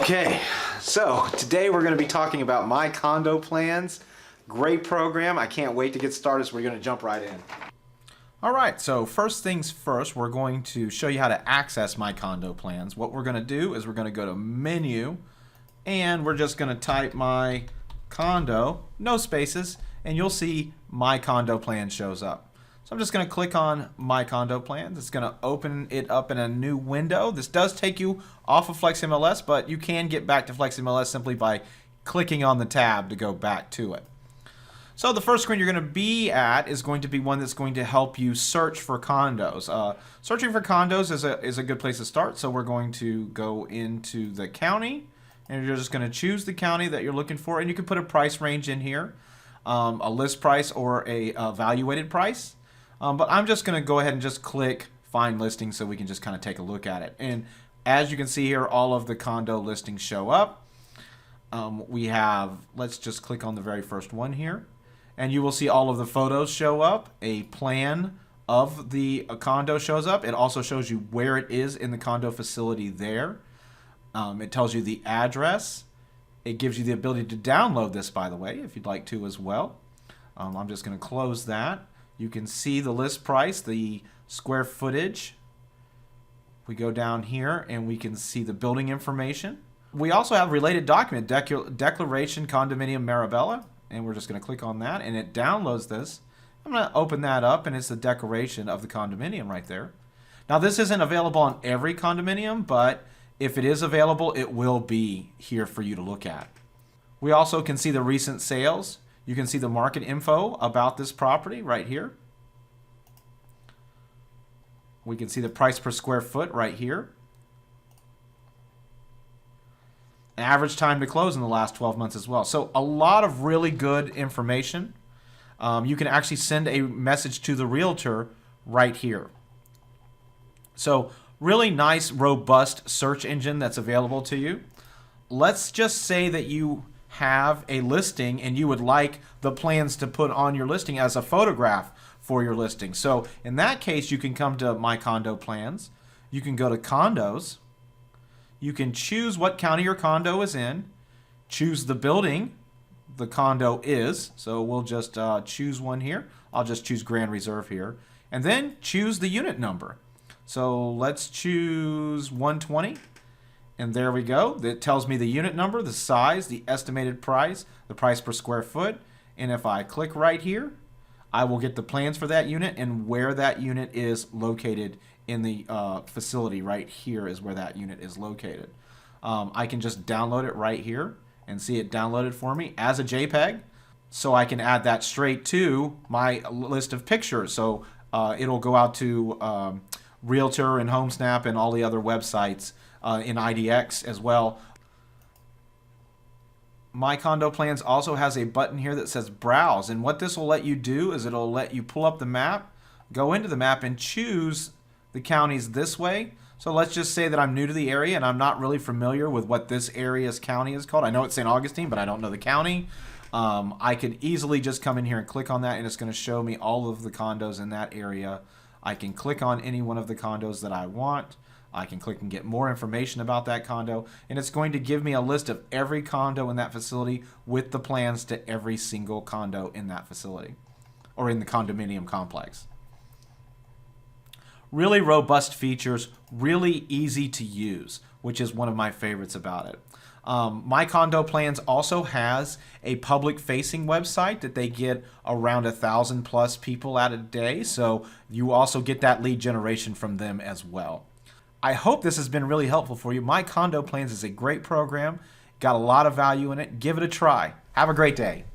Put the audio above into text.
Okay, so today we're going to be talking about myCondoPlans. Great program. I can't wait to get started, so we're going to jump right in. Alright, so first things first, we're going to show you how to access myCondoPlans. What we're going to do is we're going to go to Menu, and we're just going to type My Condo, no spaces, and you'll see myCondoPlans shows up. So I'm just going to click on myCondoPlans. It's going to open it up in a new window. This does take you off of MLS, but you can get back to MLS simply by clicking on the tab to go back to it. So the first screen you're going to be at is going to be one that's going to help you search for condos. Searching for condos is a good place to start. So we're going to go into the county, and you're just going to choose the county that you're looking for, and you can put a price range in here, a list price or a evaluated price. But I'm just going to go ahead and just click Find Listing so we can just kind of take a look at it. And as you can see here, all of the condo listings show up. Let's just click on the very first one here. And you will see all of the photos show up. A plan of the condo shows up. It also shows you where it is in the condo facility there. It tells you the address. It gives you the ability to download this, by the way, if you'd like to as well. I'm just going to close that. You can see the list price, the square footage. We go down here and we can see the building information. We also have related document, Declaration Condominium Marabella, and we're just going to click on that and it downloads this. I'm going to open that up and it's the declaration of the condominium right there. Now this isn't available on every condominium, but if it is available, it will be here for you to look at. We also can see the recent sales. You can see the market info about this property right here. We can see the price per square foot right here. Average time to close in the last 12 months as well. So a lot of really good information. You can actually send a message to the realtor right here. So really nice, robust search engine that's available to you. Let's just say that you have a listing and you would like the plans to put on your listing as a photograph for your listing. So in that case, you can come to myCondoPlans. You can go to condos. You can choose what county your condo is in, choose the building the condo is. So we'll just choose one here. I'll just choose Grand Reserve here, and then choose the unit number. So let's choose 120. And there we go. It tells me the unit number, the size, the estimated price, the price per square foot. And if I click right here, I will get the plans for that unit and where that unit is located in the facility. Right here is where that unit is located. I can just download it right here and see it downloaded for me as a JPEG. So I can add that straight to my list of pictures. So it'll go out to Realtor and HomeSnap and all the other websites in IDX as well. myCondoPlans also has a button here that says Browse, and what this will let you do is it'll let you pull up the map, go into the map, and choose the counties this way. So let's just say that I'm new to the area and I'm not really familiar with what this area's county is called. I know it's St. Augustine, but I don't know the county. I could easily just come in here and click on that, and it's going to show me all of the condos in that area. I can click on any one of the condos that I want. I can click and get more information about that condo, and it's going to give me a list of every condo in that facility with the plans to every single condo in that facility or in the condominium complex. Really robust features, really easy to use, which is one of my favorites about it. myCondoPlans also has a public-facing website that they get around 1,000+ people at a day, so you also get that lead generation from them as well. I hope this has been really helpful for you. myCondoPlans is a great program, got a lot of value in it. Give it a try. Have a great day.